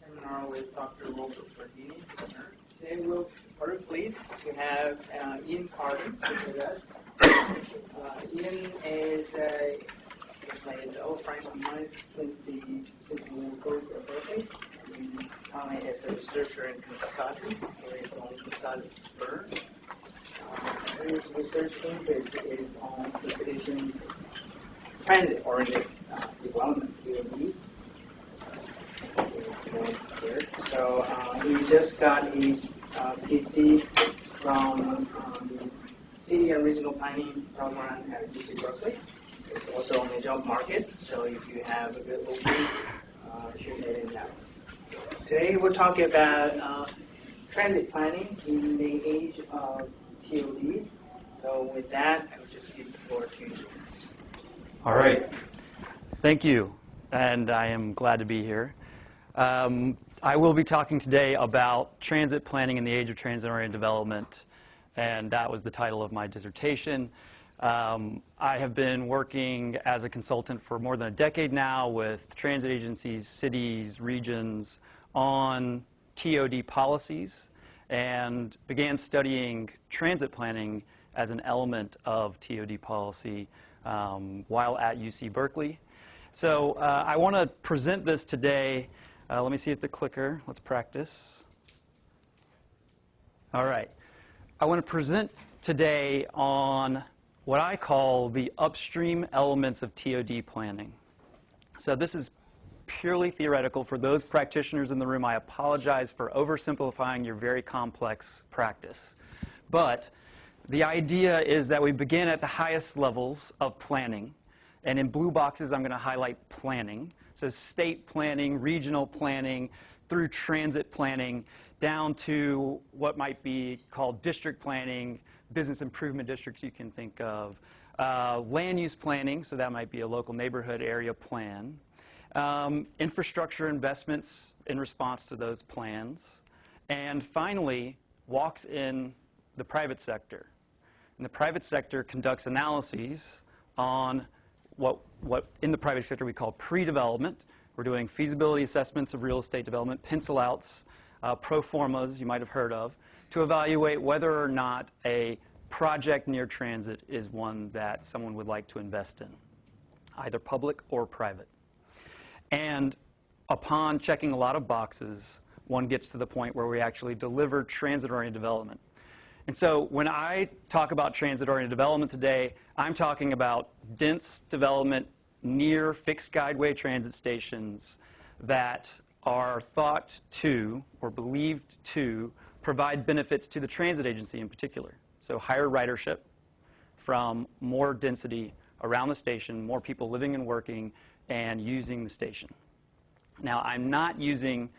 seminar with Dr. Robert Bardini. Today we're very pleased to have Ian Carlton with us. Ian is an old friend of mine since we were both at Berkeley. Currently as a researcher and consultant for his own consulting firm. His research interest is on predication transit-oriented development TOD. So he just got his PhD from the City and Regional Planning Program at UC Berkeley. It's also on the job market, so if you have a good opening, should get in now. Today we're talking about transit planning in the age of TOD. So with that, I will just give the floor to you. All right. Thank you, and I am glad to be here. I will be talking today about transit planning in the age of transit-oriented development, and that was the title of my dissertation. I have been working as a consultant for more than a decade now with transit agencies, cities, regions on TOD policies, and began studying transit planning as an element of TOD policy while at UC Berkeley. So I want to present this today. Let me see if the clicker, let's practice. All right. I want to present today on what I call the upstream elements of TOD planning. So this is purely theoretical. For those practitioners in the room, I apologize for oversimplifying your very complex practice. But the idea is that we begin at the highest levels of planning. And in blue boxes, I'm going to highlight planning. So state planning, regional planning, through transit planning, down to what might be called district planning, business improvement districts you can think of, land use planning, so that might be a local neighborhood area plan, infrastructure investments in response to those plans, and finally, walks in the private sector. And the private sector conducts analyses on what in the private sector we call pre-development. We're doing feasibility assessments of real estate development, pencil outs, pro formas you might have heard of, to evaluate whether or not a project near transit is one that someone would like to invest in, either public or private. And upon checking a lot of boxes, one gets to the point where we actually deliver transit-oriented development. And so when I talk about transit-oriented development today, I'm talking about dense development near fixed guideway transit stations that are thought to or believed to provide benefits to the transit agency in particular. So higher ridership from more density around the station, more people living and working and using the station. Now, I'm not using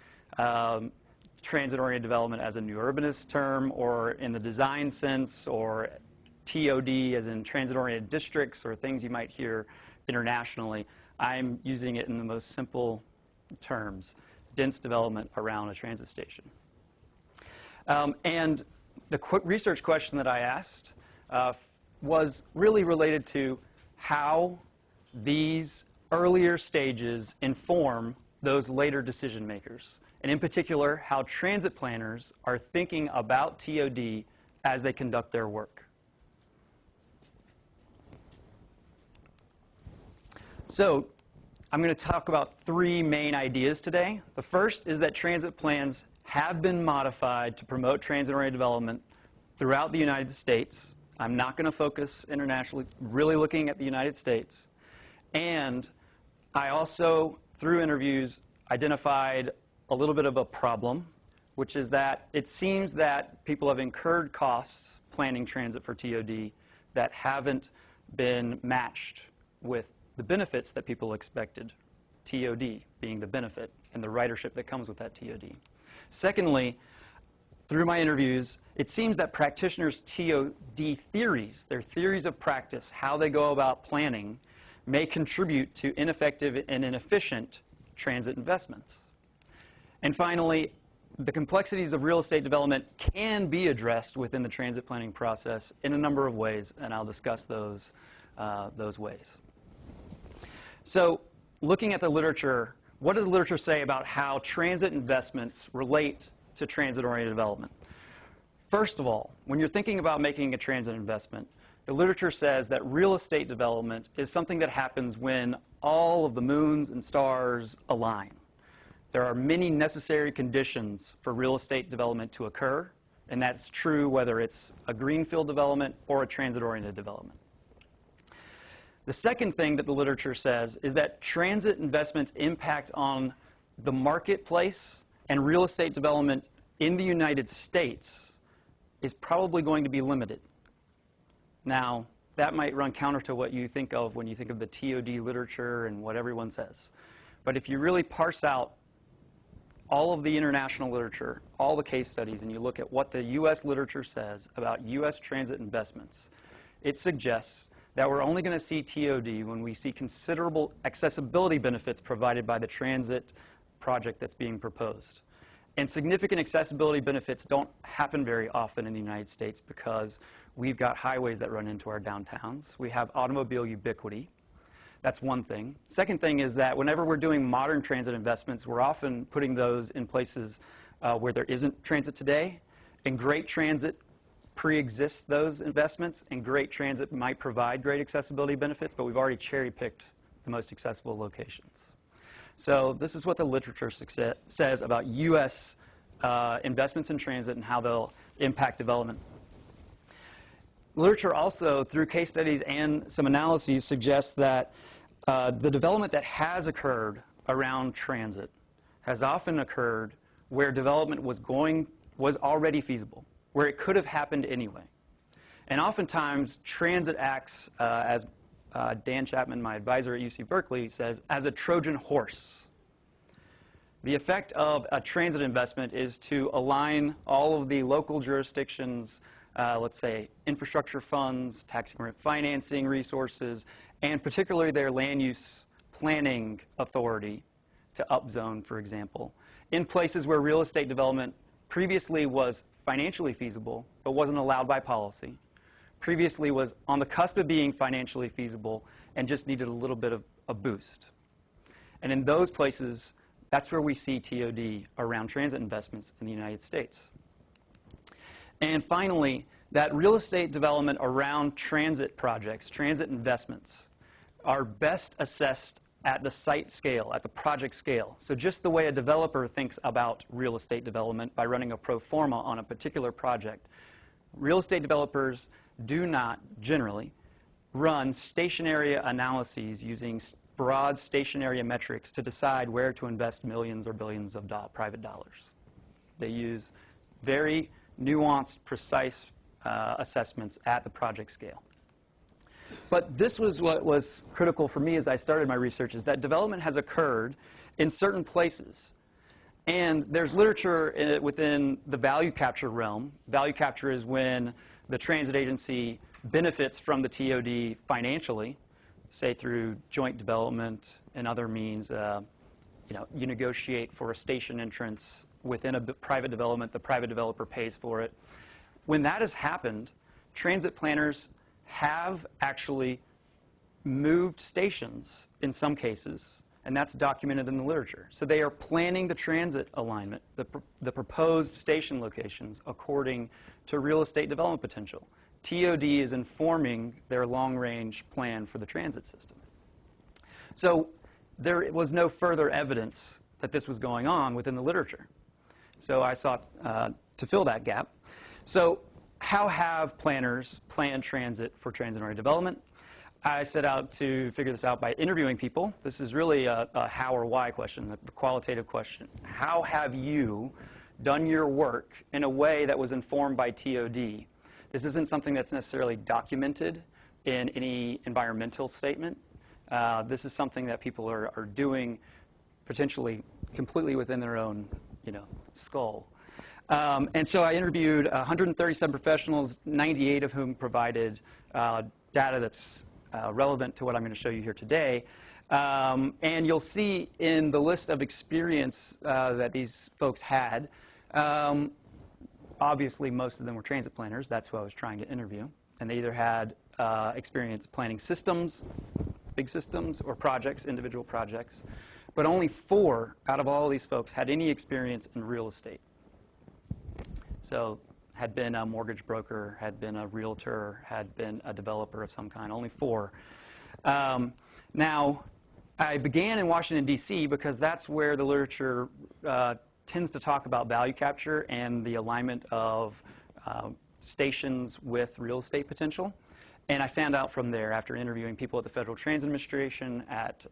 transit-oriented development as a new urbanist term or in the design sense or TOD as in transit-oriented districts or things you might hear internationally. I'm using it in the most simple terms, dense development around a transit station. And the research question that I asked was really related to how these earlier stages inform those later decision makers. And in particular, how transit planners are thinking about TOD as they conduct their work. So I'm going to talk about three main ideas today. The first is that transit plans have been modified to promote transit-oriented development throughout the United States. I'm not going to focus internationally, really looking at the United States. And I also, through interviews, identified a little bit of a problem, which is that it seems that people have incurred costs planning transit for TOD that haven't been matched with the benefits that people expected, TOD being the benefit and the ridership that comes with that TOD. Secondly, through my interviews, it seems that practitioners' TOD theories, their theories of practice, how they go about planning, may contribute to ineffective and inefficient transit investments. And finally, the complexities of real estate development can be addressed within the transit planning process in a number of ways, and I'll discuss those ways. So looking at the literature, what does the literature say about how transit investments relate to transit-oriented development? First of all, when you're thinking about making a transit investment, the literature says that real estate development is something that happens when all of the moons and stars align. There are many necessary conditions for real estate development to occur, and that's true whether it's a greenfield development or a transit-oriented development. The second thing that the literature says is that transit investments' impact on the marketplace and real estate development in the United States is probably going to be limited. Now, that might run counter to what you think of when you think of the TOD literature and what everyone says. But if you really parse out all of the international literature, all the case studies, and you look at what the U.S. literature says about U.S. transit investments, it suggests that we're only going to see TOD when we see considerable accessibility benefits provided by the transit project that's being proposed. And significant accessibility benefits don't happen very often in the United States because we've got highways that run into our downtowns. We have automobile ubiquity. That's one thing. Second thing is that whenever we're doing modern transit investments, we're often putting those in places where there isn't transit today. And great transit pre-exists those investments, and great transit might provide great accessibility benefits, but we've already cherry-picked the most accessible locations. So this is what the literature says about U.S. Investments in transit and how they'll impact development. Literature also, through case studies and some analyses, suggests that the development that has occurred around transit has often occurred where development was already feasible, where it could have happened anyway. And oftentimes, transit acts, as Dan Chapman, my advisor at UC Berkeley, says, as a Trojan horse. The effect of a transit investment is to align all of the local jurisdictions, let's say infrastructure funds, tax increment financing resources, and particularly their land use planning authority to upzone, for example, in places where real estate development previously was financially feasible but wasn't allowed by policy, previously was on the cusp of being financially feasible and just needed a little bit of a boost. And in those places, that's where we see TOD around transit investments in the United States. And finally, that real estate development around transit projects, transit investments, are best assessed at the site scale, at the project scale. So just the way a developer thinks about real estate development by running a pro forma on a particular project, real estate developers do not generally run station area analyses using broad station area metrics to decide where to invest millions or billions of private dollars. They use very nuanced, precise assessments at the project scale. But this was what was critical for me as I started my research, is that development has occurred in certain places. And there's literature within the value capture realm. Value capture is when the transit agency benefits from the TOD financially, say through joint development and other means. You negotiate for a station entrance within a private development. The private developer pays for it. When that has happened, transit planners have actually moved stations in some cases, and that's documented in the literature. So they are planning the transit alignment, the proposed station locations, according to real estate development potential. TOD is informing their long-range plan for the transit system. So there was no further evidence that this was going on within the literature. So I sought to fill that gap. So how have planners planned transit for transit-oriented development? I set out to figure this out by interviewing people. This is really a how or why question, a qualitative question. How have you done your work in a way that was informed by TOD? This isn't something that's necessarily documented in any environmental statement. This is something that people are doing potentially completely within their own skull. And so I interviewed 137 professionals, 98 of whom provided data that's relevant to what I'm going to show you here today. And you'll see in the list of experience that these folks had, obviously most of them were transit planners. That's who I was trying to interview. And they either had experience planning systems, big systems or projects, individual projects, but only 4 out of all these folks had any experience in real estate. So had been a mortgage broker, had been a realtor, had been a developer of some kind, only 4. Now, I began in Washington, D.C. because that's where the literature tends to talk about value capture and the alignment of stations with real estate potential. And I found out from there, after interviewing people at the Federal Transit Administration, at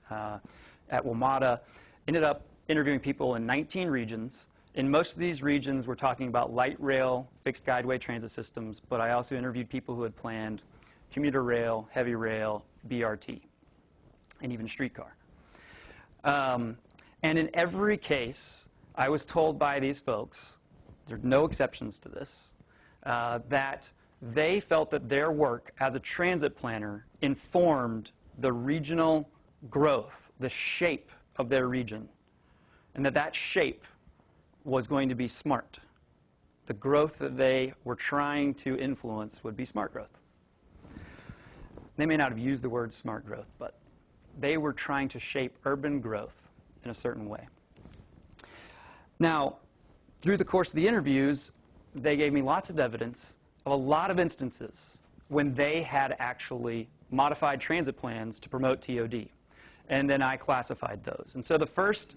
WMATA, ended up interviewing people in 19 regions. In most of these regions, we're talking about light rail, fixed guideway transit systems, but I also interviewed people who had planned commuter rail, heavy rail, BRT, and even streetcar. And in every case, I was told by these folks, there are no exceptions to this, that they felt that their work as a transit planner informed the regional growth, the shape of their region, and that shape was going to be smart. The growth that they were trying to influence would be smart growth. They may not have used the word smart growth, but they were trying to shape urban growth in a certain way. Now, through the course of the interviews, they gave me lots of evidence of a lot of instances when they had actually modified transit plans to promote TOD. And then I classified those. And so the first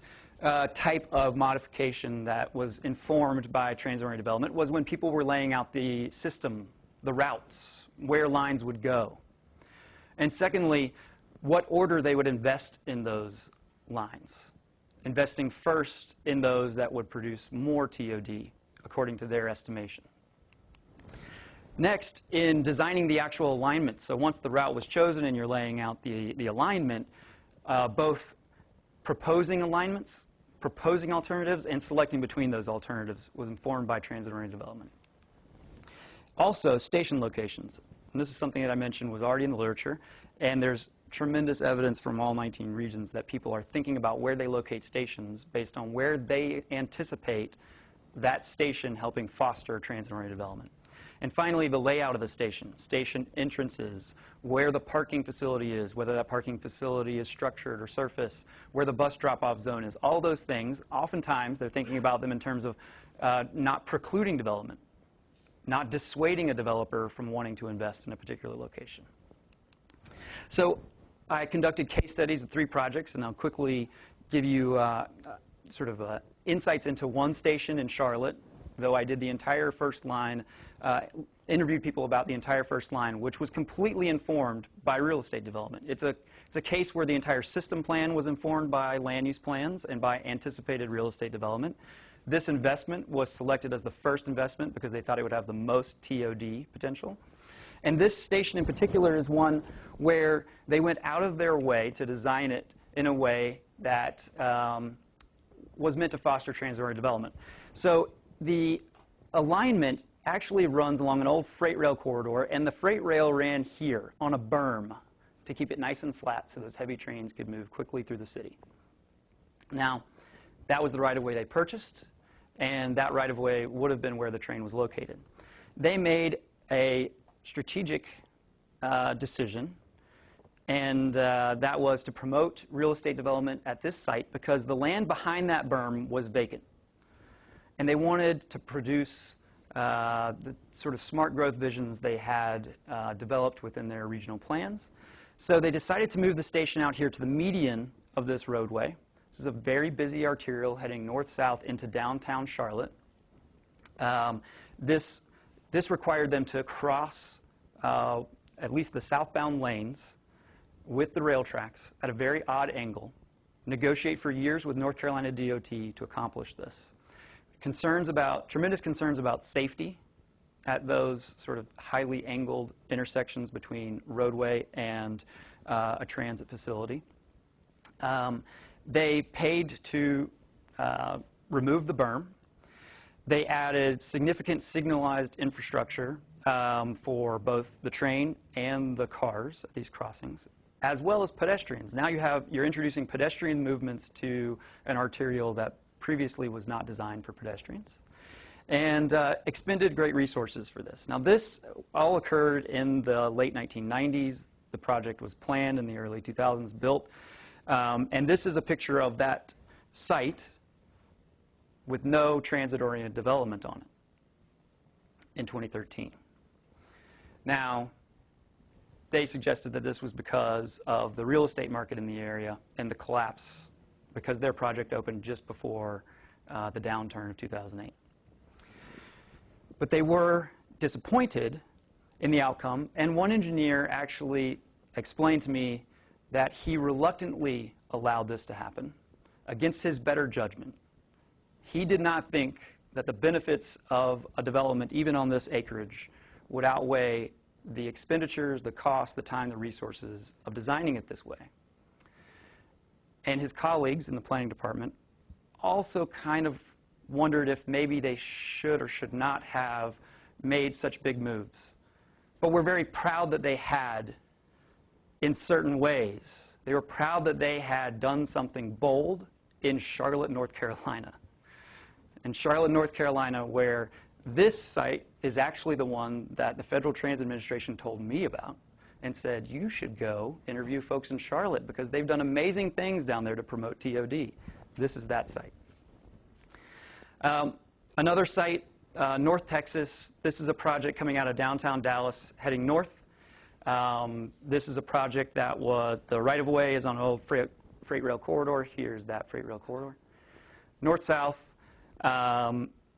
type of modification that was informed by transit-oriented development was when people were laying out the system, the routes, where lines would go. And secondly, what order they would invest in those lines, investing first in those that would produce more TOD according to their estimation. Next, in designing the actual alignment, so once the route was chosen and you're laying out the alignment, both proposing alignments, proposing alternatives, and selecting between those alternatives was informed by transit-oriented development. Also, station locations. And this is something that I mentioned was already in the literature, and there's tremendous evidence from all 19 regions that people are thinking about where they locate stations based on where they anticipate that station helping foster transit-oriented development. And finally, the layout of the station, station entrances, where the parking facility is, whether that parking facility is structured or surface, where the bus drop-off zone is, all those things, oftentimes they're thinking about them in terms of not precluding development, not dissuading a developer from wanting to invest in a particular location. So I conducted case studies of 3 projects, and I'll quickly give you insights into one station in Charlotte, though I did the entire first line, interviewed people about the entire first line, which was completely informed by real estate development. It's a case where the entire system plan was informed by land use plans and by anticipated real estate development. This investment was selected as the first investment because they thought it would have the most TOD potential. And this station in particular is one where they went out of their way to design it in a way that was meant to foster transit-oriented development. So the alignment actually runs along an old freight rail corridor, and the freight rail ran here on a berm to keep it nice and flat so those heavy trains could move quickly through the city. Now, that was the right-of-way they purchased, and that right-of-way would have been where the train was located. They made a strategic decision, and that was to promote real estate development at this site because the land behind that berm was vacant. And they wanted to produce the sort of smart growth visions they had developed within their regional plans. So they decided to move the station out here to the median of this roadway. This is a very busy arterial heading north-south into downtown Charlotte. This required them to cross at least the southbound lanes with the rail tracks at a very odd angle, negotiate for years with North Carolina DOT to accomplish this. Tremendous concerns about safety at those sort of highly angled intersections between roadway and a transit facility. They paid to remove the berm. They added significant signalized infrastructure for both the train and the cars at these crossings, as well as pedestrians. Now you're introducing pedestrian movements to an arterial that previously was not designed for pedestrians, and expended great resources for this. Now this all occurred in the late 1990s. the project was planned in the early 2000s, built. And this is a picture of that site with no transit-oriented development on it in 2013. Now, they suggested that this was because of the real estate market in the area and the collapse, because their project opened just before the downturn of 2008. But they were disappointed in the outcome, and one engineer actually explained to me that he reluctantly allowed this to happen against his better judgment. He did not think that the benefits of a development, even on this acreage, would outweigh the expenditures, the cost, the time, the resources of designing it this way. And his colleagues in the planning department also kind of wondered if maybe they should or should not have made such big moves. But we're very proud that they had in certain ways. They were proud that they had done something bold in Charlotte, North Carolina. In Charlotte, North Carolina, where this site is actually the one that the Federal Transit Administration told me about and said, you should go interview folks in Charlotte because they've done amazing things down there to promote TOD. This is that site. Another site, North Texas. This is a project coming out of downtown Dallas heading north. This is a project that was, the right-of-way is on an old freight rail corridor. Here's that freight rail corridor. North-south.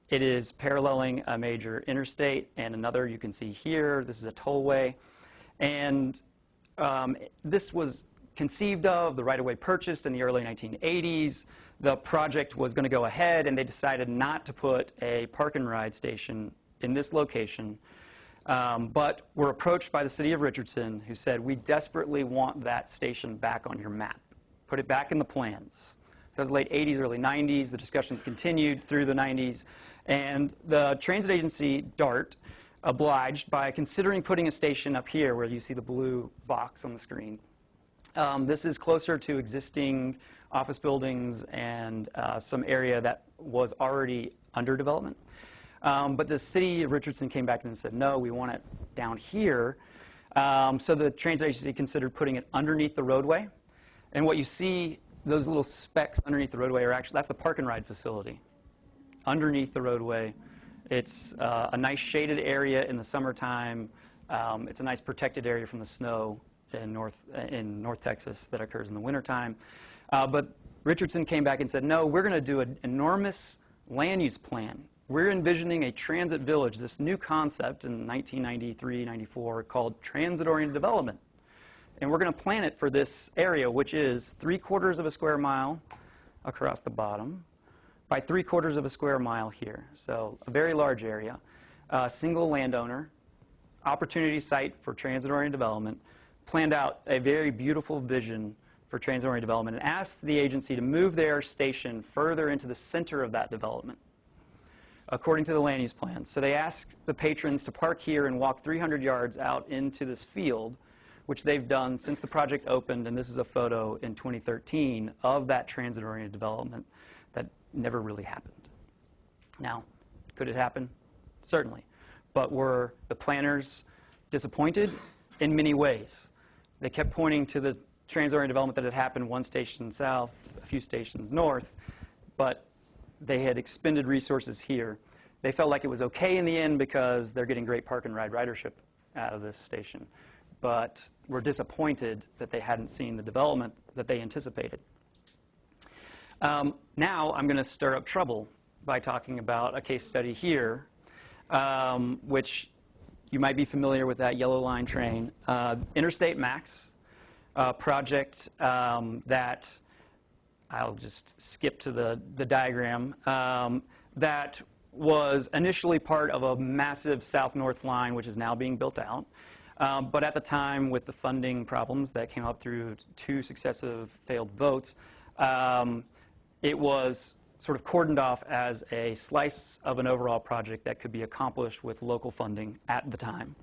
It is paralleling a major interstate and another you can see here. This is a tollway. And this was conceived of, the right-of-way purchased in the early 1980s. The project was going to go ahead, and they decided not to put a park and ride station in this location. But were approached by the city of Richardson, who said, we desperately want that station back on your map. Put it back in the plans. So that was late 80s, early 90s. The discussions continued through the 90s. And the transit agency, DART, obliged by considering putting a station up here where you see the blue box on the screen. This is closer to existing office buildings and some area that was already under development. But the city of Richardson came back and said, no, we want it down here. So the transit agency considered putting it underneath the roadway. And what you see, those little specks underneath the roadway are actually, that's the park and ride facility. Underneath the roadway. It's a nice shaded area in the summertime. It's a nice protected area from the snow in North Texas that occurs in the wintertime. But Richardson came back and said, no, we're going to do an enormous land use plan. We're envisioning a transit village, this new concept in 1993, 94 called transit-oriented development. And we're going to plan it for this area, which is 3/4 of a square mile across the bottom by 3/4 of a square mile here. So a very large area, single landowner, opportunity site for transit-oriented development, planned out a very beautiful vision for transit-oriented development and asked the agency to move their station further into the center of that development, according to the land use plan. So they asked the patrons to park here and walk 300 yards out into this field, which they've done since the project opened, and this is a photo in 2013 of that transit-oriented development that never really happened. Now, could it happen? Certainly. But were the planners disappointed? In many ways. They kept pointing to the transit-oriented development that had happened one station south, a few stations north, but they had expended resources here. They felt like it was okay in the end because they're getting great park and ride ridership out of this station, but were disappointed that they hadn't seen the development that they anticipated. Now I'm going to stir up trouble by talking about a case study here, which you might be familiar with that yellow line train. Interstate Max, project that I'll just skip to the diagram, that was initially part of a massive south-north line, which is now being built out. But at the time, with the funding problems that came up through 2 successive failed votes, it was sort of cordoned off as a slice of an overall project that could be accomplished with local funding at the time.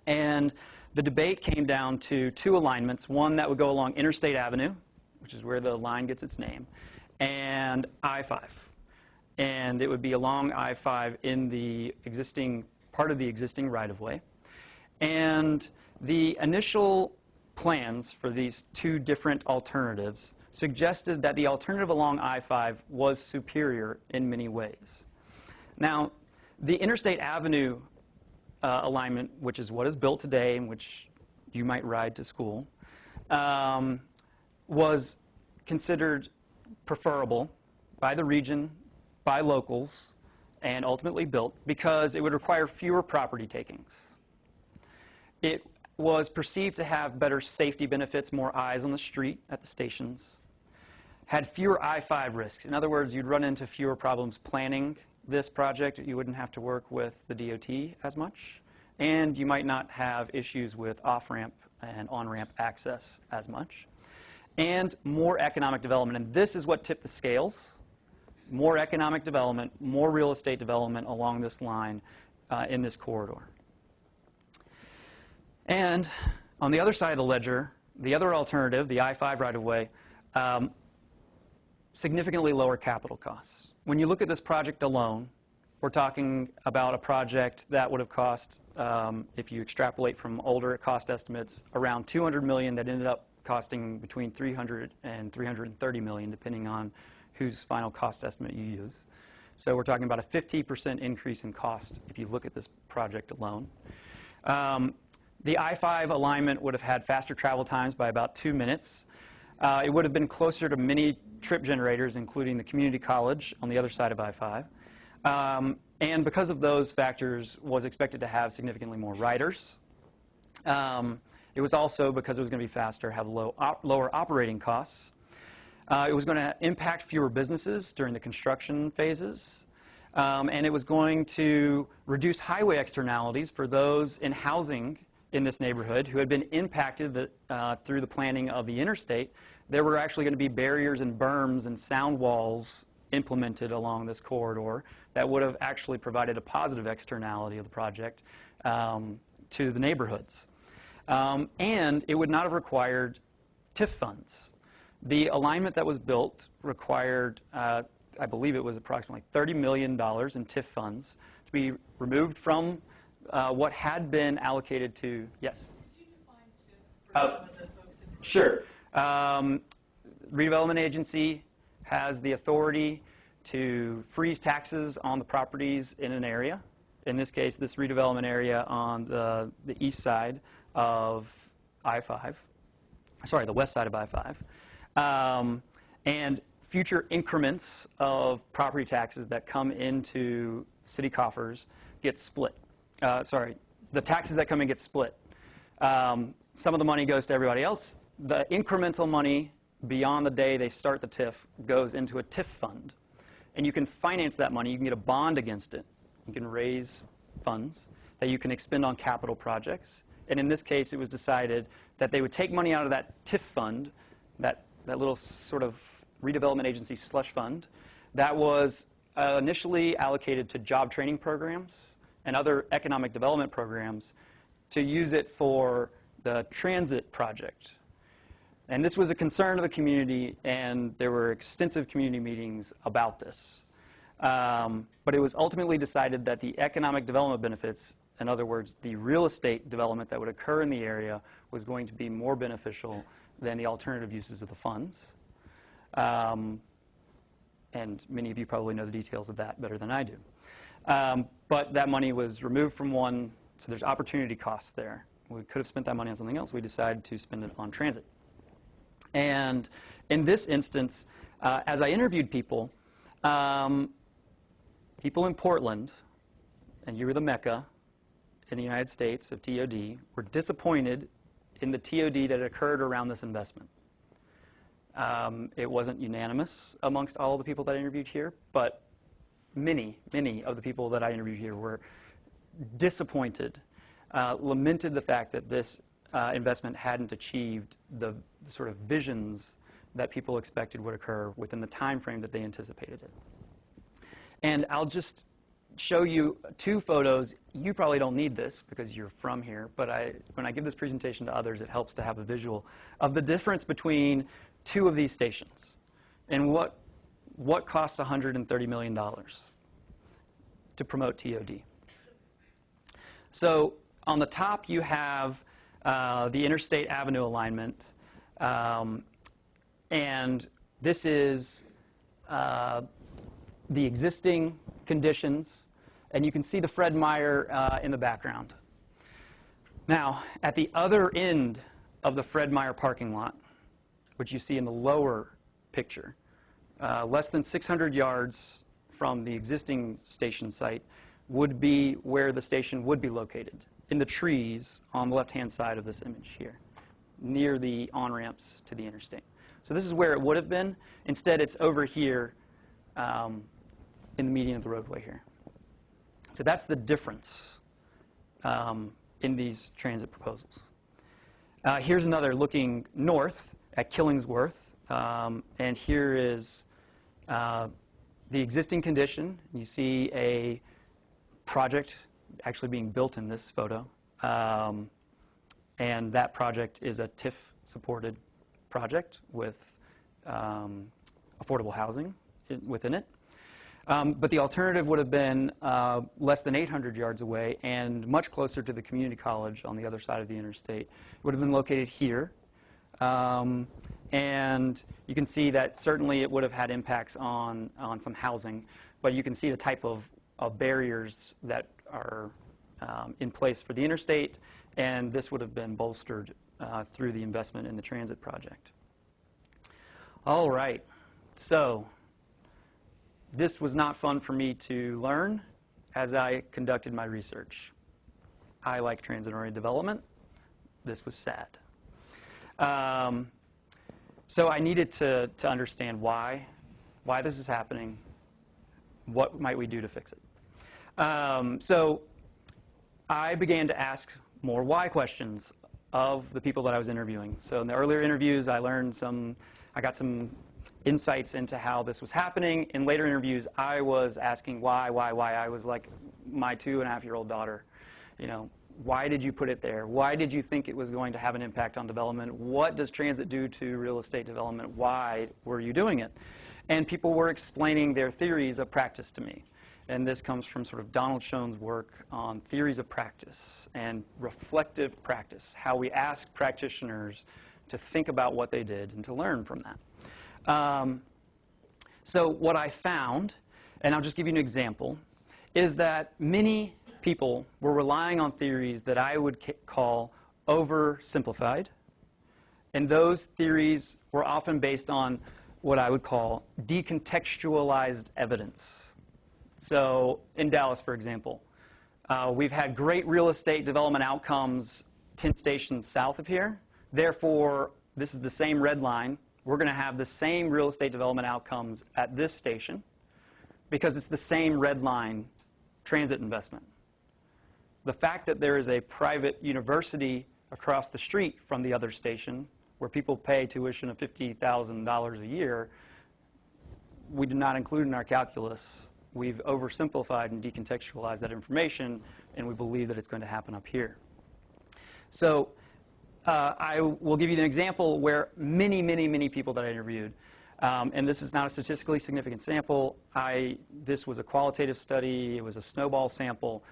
And the debate came down to 2 alignments, one that would go along Interstate Avenue, which is where the line gets its name, and I-5. And it would be along I-5 in the existing, part of the existing right-of-way. And the initial plans for these two different alternatives suggested that the alternative along I-5 was superior in many ways. Now, the Interstate Avenue alignment, which is what is built today and which you might ride to school, was considered preferable by the region, by locals, and ultimately built because it would require fewer property takings. It was perceived to have better safety benefits, more eyes on the street at the stations, had fewer I-5 risks. In other words, you'd run into fewer problems planning this project. You wouldn't have to work with the DOT as much, and you might not have issues with off-ramp and on-ramp access as much, and more economic development. And this is what tipped the scales. More economic development, more real estate development along this line in this corridor. And on the other side of the ledger, the other alternative, the I-5 right-of-way, significantly lower capital costs. When you look at this project alone, we're talking about a project that would have cost, if you extrapolate from older cost estimates, around $200 million that ended up costing between $300 and $330 million, depending on whose final cost estimate you use. So we're talking about a 50% increase in cost if you look at this project alone. The I-5 alignment would have had faster travel times by about 2 minutes. It would have been closer to many trip generators, including the community college on the other side of I-5. And because of those factors, was expected to have significantly more riders. It was also, because it was going to be faster, have lower operating costs. It was going to impact fewer businesses during the construction phases. And it was going to reduce highway externalities for those in housing in this neighborhood who had been impacted through the planning of the interstate. There were actually going to be barriers and berms and sound walls implemented along this corridor that would have actually provided a positive externality of the project to the neighborhoods. And it would not have required TIF funds. The alignment that was built required, I believe it was approximately $30 million in TIF funds to be removed from what had been allocated to, yes? Could you define TIF for some of the folks in the Sure. Redevelopment agency has the authority to freeze taxes on the properties in an area. In this case, this redevelopment area on the east side of I-5, sorry, the west side of I-5. And future increments of property taxes that come into city coffers get split. The taxes that come in get split. Some of the money goes to everybody else. The incremental money beyond the day they start the TIF goes into a TIF fund. And you can finance that money. You can get a bond against it. You can raise funds that you can expend on capital projects. And in this case, it was decided that they would take money out of that TIF fund, that little sort of redevelopment agency slush fund, that was initially allocated to job training programs and other economic development programs, to use it for the transit project. And this was a concern of the community, and there were extensive community meetings about this. But it was ultimately decided that the economic development benefits, in other words, the real estate development that would occur in the area, was going to be more beneficial than the alternative uses of the funds. And many of you probably know the details of that better than I do. But that money was removed from one, so there's opportunity costs there. We could have spent that money on something else. We decided to spend it on transit. And in this instance, as I interviewed people, people in Portland, and you were the Mecca in the United States of TOD, were disappointed in the TOD that occurred around this investment. It wasn't unanimous amongst all the people that I interviewed here, but many of the people that I interviewed here were disappointed, lamented the fact that this investment hadn't achieved the sort of visions that people expected would occur within the time frame that they anticipated it. And I'll just show you two photos. You probably don't need this because you're from here, but when I give this presentation to others, it helps to have a visual of the difference between two of these stations and what costs $130 million to promote TOD. So on the top, you have the Interstate Avenue alignment, and this is the existing conditions, and you can see the Fred Meyer in the background. Now, at the other end of the Fred Meyer parking lot, which you see in the lower picture, less than 600 yards from the existing station site, would be where the station would be located, in the trees on the left-hand side of this image here, near the on-ramps to the interstate. So this is where it would have been. Instead, it's over here in the median of the roadway here. So that's the difference in these transit proposals. Here's another looking north at Killingsworth, and here is the existing condition. You see a project actually being built in this photo, and that project is a TIF-supported project with affordable housing within it. But the alternative would have been less than 800 yards away and much closer to the community college on the other side of the interstate. It would have been located here. And you can see that certainly it would have had impacts on some housing, but you can see the type of barriers that are in place for the interstate, and this would have been bolstered through the investment in the transit project. All right, so this was not fun for me to learn as I conducted my research. I like transit-oriented development. This was sad. So I needed to understand why this is happening, what might we do to fix it. So I began to ask more why questions of the people that I was interviewing. So in the earlier interviews, I got some insights into how this was happening. In later interviews, I was asking why. I was like my 2.5-year-old daughter, you know, why did you put it there? Why did you think it was going to have an impact on development? What does transit do to real estate development? Why were you doing it? And people were explaining their theories of practice to me. And this comes from sort of Donald Schoen's work on theories of practice and reflective practice, how we ask practitioners to think about what they did and to learn from that. So what I found, and I'll just give you an example, is that many people were relying on theories that I would call oversimplified, and those theories were often based on what I would call decontextualized evidence. So in Dallas, for example, we've had great real estate development outcomes 10 stations south of here. Therefore, this is the same red line. We're going to have the same real estate development outcomes at this station because it's the same red line transit investment. The fact that there is a private university across the street from the other station where people pay tuition of $50,000 a year, we do not include in our calculus. We've oversimplified and decontextualized that information, and we believe that it's going to happen up here. So I will give you an example where many people that I interviewed, and this is not a statistically significant sample. This was a qualitative study. It was a snowball sample.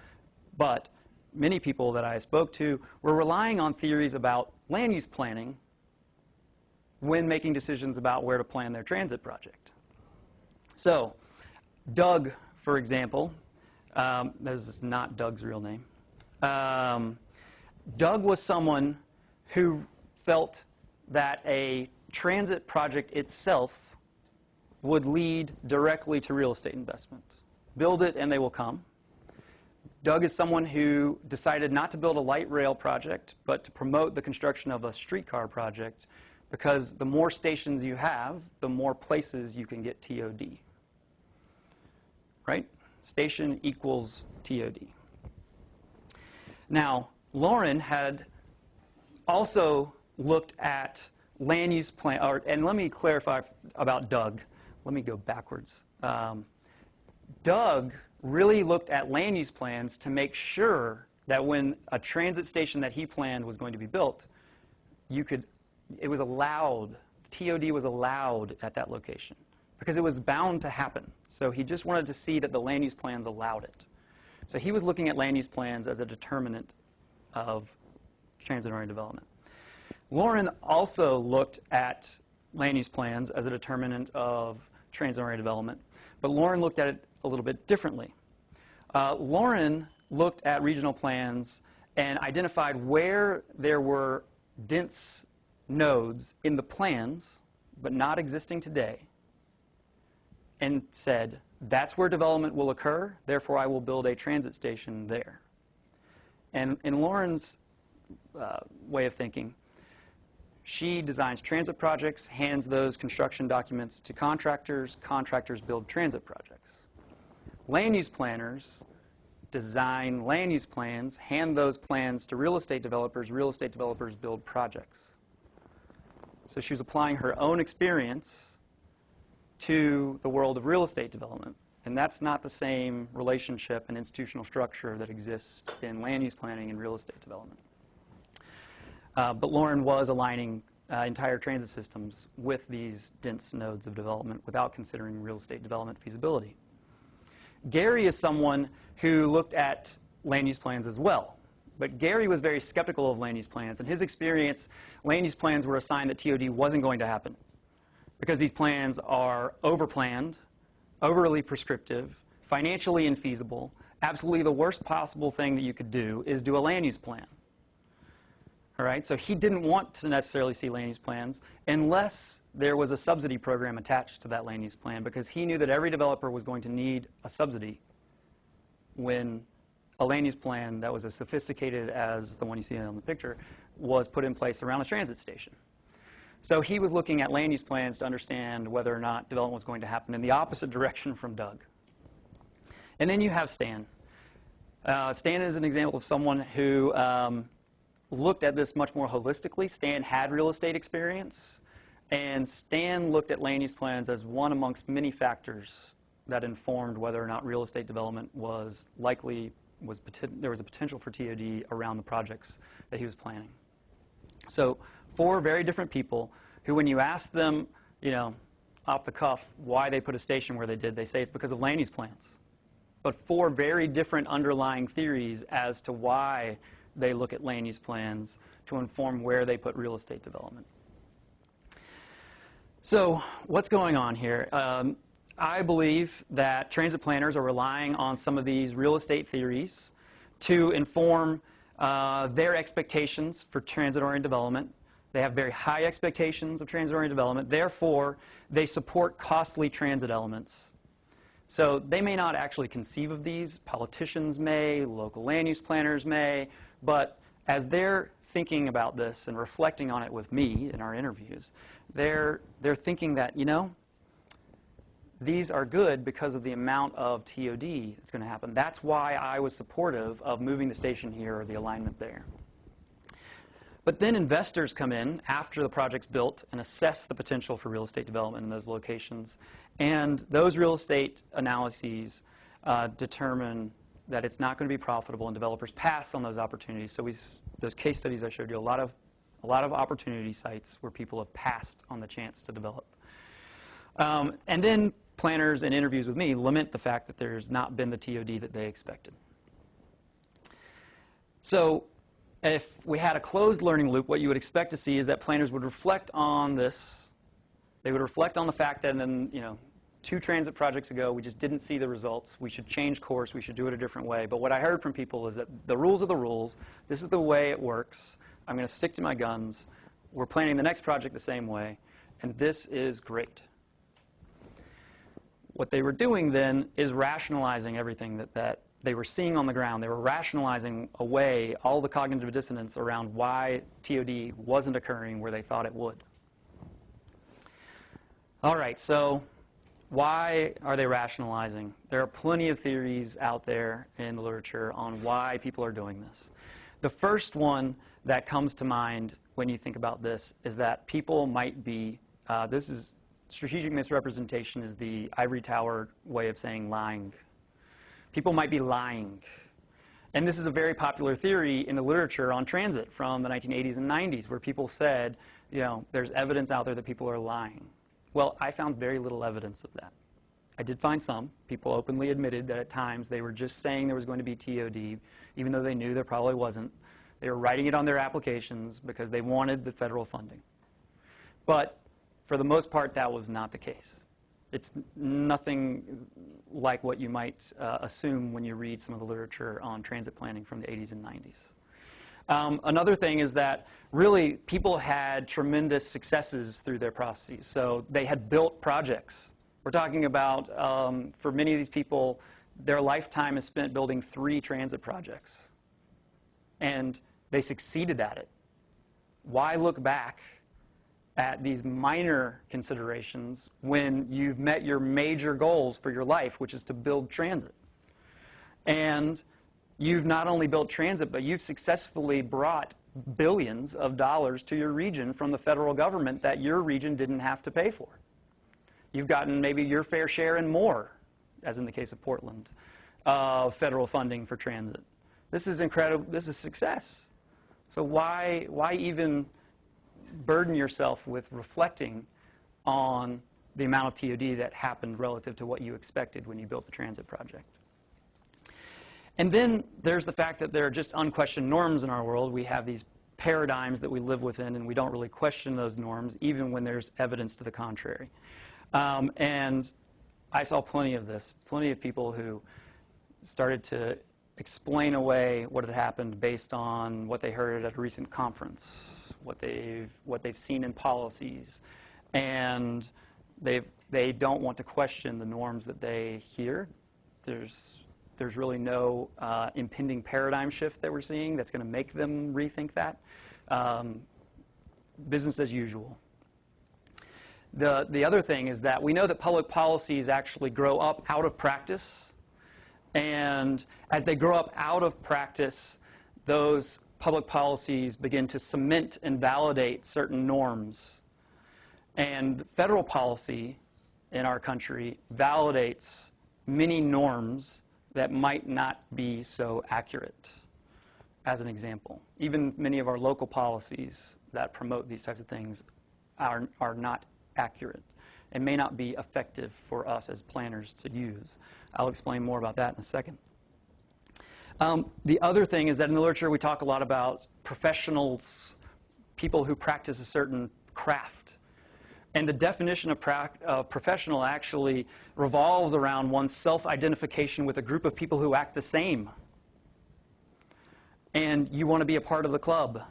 But many people that I spoke to were relying on theories about land use planning when making decisions about where to plan their transit project. So Doug, for example, this is not Doug's real name. Doug was someone who felt that a transit project itself would lead directly to real estate investment. Build it and they will come. Doug is someone who decided not to build a light rail project, but to promote the construction of a streetcar project, because the more stations you have, the more places you can get TOD. Right? Station equals TOD. Now, Lauren had also looked at land use plan, and let me clarify about Doug. Let me go backwards. Doug really looked at land use plans to make sure that when a transit station that he planned was going to be built, it was allowed, TOD was allowed at that location, because it was bound to happen. So he just wanted to see that the land use plans allowed it. So he was looking at land use plans as a determinant of transit-oriented development. Lauren also looked at land use plans as a determinant of transit-oriented development, but Lauren looked at it a little bit differently. Lauren looked at regional plans and identified where there were dense nodes in the plans, but not existing today, and said, that's where development will occur, therefore I will build a transit station there. And in Lauren's way of thinking, she designs transit projects, hands those construction documents to contractors, contractors build transit projects. Land use planners design land use plans, hand those plans to real estate developers build projects. So she was applying her own experience to the world of real estate development. And that's not the same relationship and institutional structure that exists in land use planning and real estate development. But Lauren was aligning entire transit systems with these dense nodes of development without considering real estate development feasibility. Gary is someone who looked at land use plans as well. But Gary was very skeptical of land use plans. In his experience, land use plans were a sign that TOD wasn't going to happen because these plans are overplanned, overly prescriptive, financially infeasible. Absolutely the worst possible thing that you could do is do a land use plan. All right? So he didn't want to necessarily see land use plans unless there was a subsidy program attached to that land use plan, because he knew that every developer was going to need a subsidy when a land use plan that was as sophisticated as the one you see on the picture was put in place around a transit station. So he was looking at land use plans to understand whether or not development was going to happen in the opposite direction from Doug. And then you have Stan. Stan is an example of someone who looked at this much more holistically. Stan had real estate experience, and Stan looked at land use plans as one amongst many factors that informed whether or not real estate development was likely, there was a potential for TOD around the projects that he was planning. So 4 very different people who, when you ask them, off the cuff, why they put a station where they did, they say it's because of land use plans. But 4 very different underlying theories as to why they look at land use plans to inform where they put real estate development. So what's going on here? I believe that transit planners are relying on some of these real estate theories to inform their expectations for transit-oriented development. They have very high expectations of transit-oriented development. Therefore, they support costly transit elements. So they may not actually conceive of these. Politicians may, local land use planners may, but as they're thinking about this and reflecting on it with me in our interviews, they're thinking that, these are good because of the amount of TOD that's going to happen. That's why I was supportive of moving the station here or the alignment there. But then investors come in after the project's built and assess the potential for real estate development in those locations. And those real estate analyses determine that it's not going to be profitable, and developers pass on those opportunities. So those case studies I showed you, a lot of opportunity sites where people have passed on the chance to develop. And then planners in interviews with me lament the fact that there's not been the TOD that they expected. So if we had a closed learning loop, what you would expect to see is that planners would reflect on this. They would reflect on the fact that in 2 transit projects ago, we just didn't see the results. We should change course. We should do it a different way. But what I heard from people is that the rules are the rules. This is the way it works. I'm going to stick to my guns. We're planning the next project the same way. And this is great. What they were doing then is rationalizing everything that they were seeing on the ground. They were rationalizing away all the cognitive dissonance around why TOD wasn't occurring where they thought it would. All right, so why are they rationalizing? There are plenty of theories out there in the literature on why people are doing this. The first one that comes to mind when you think about this is that people might be, strategic misrepresentation is the ivory tower way of saying lying. People might be lying. And this is a very popular theory in the literature on transit from the 1980s and 90s, where people said, there's evidence out there that people are lying. Well, I found very little evidence of that. I did find some. People openly admitted that at times they were just saying there was going to be TOD, even though they knew there probably wasn't. They were writing it on their applications because they wanted the federal funding. But for the most part, that was not the case. It's nothing like what you might assume when you read some of the literature on transit planning from the 80s and 90s. Another thing is that really people had tremendous successes through their processes. So they had built projects. We're talking about, for many of these people, their lifetime is spent building 3 transit projects. And they succeeded at it. Why look back at these minor considerations when you've met your major goals for your life, which is to build transit? And you've not only built transit, but you've successfully brought billions of dollars to your region from the federal government that your region didn't have to pay for. You've gotten maybe your fair share and more, as in the case of Portland, of federal funding for transit. This is incredible. This is success. So why even burden yourself with reflecting on the amount of TOD that happened relative to what you expected when you built the transit project? And then there's the fact that there are just unquestioned norms in our world. We have these paradigms that we live within, and we don't really question those norms, even when there's evidence to the contrary. And I saw plenty of this, plenty of people who started to explain away what had happened based on what they heard at a recent conference, what they've seen in policies, and they don't want to question the norms that they hear. There's really no impending paradigm shift that we're seeing that's going to make them rethink that. Business as usual. The other thing is that we know that public policies actually grow up out of practice. And as they grow up out of practice, those public policies begin to cement and validate certain norms. And federal policy in our country validates many norms that might not be so accurate. As an example, even many of our local policies that promote these types of things are not accurate and may not be effective for us as planners to use. I'll explain more about that in a second. The other thing is that in the literature we talk a lot about professionals, people who practice a certain craft. And the definition of professional actually revolves around one's self-identification with a group of people who act the same. And you want to be a part of the club,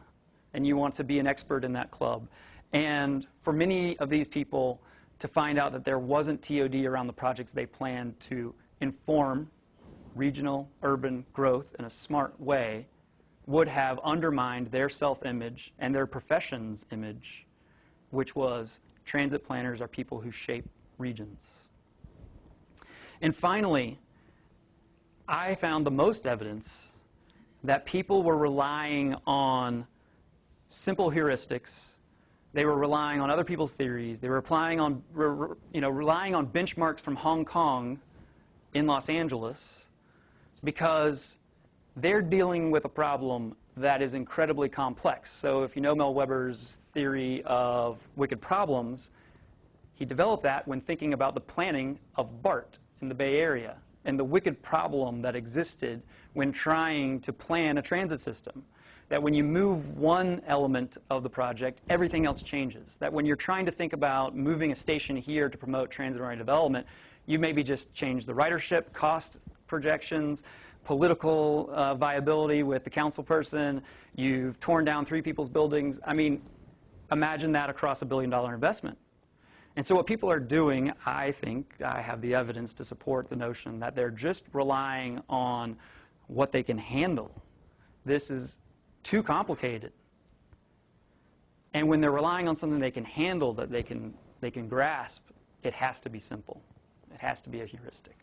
and you want to be an expert in that club. And for many of these people, to find out that there wasn't TOD around the projects they planned to inform regional urban growth in a smart way would have undermined their self-image and their profession's image, which was transit planners are people who shape regions. And finally, I found the most evidence that people were relying on simple heuristics. They were relying on other people's theories. They were relying on benchmarks from Hong Kong in Los Angeles because they're dealing with a problem that is incredibly complex. So if you know Mel Weber's theory of wicked problems, he developed that when thinking about the planning of BART in the Bay Area and the wicked problem that existed when trying to plan a transit system. That when you move one element of the project, everything else changes. That when you're trying to think about moving a station here to promote transit-oriented development, you maybe just change the ridership, cost projections, political viability with the council person, you've torn down 3 people's buildings. I mean, imagine that across $1 billion investment. And so what people are doing, I think, I have the evidence to support the notion that they're just relying on what they can handle. This is too complicated. And when they're relying on something they can handle, that they can grasp, it has to be simple. It has to be a heuristic.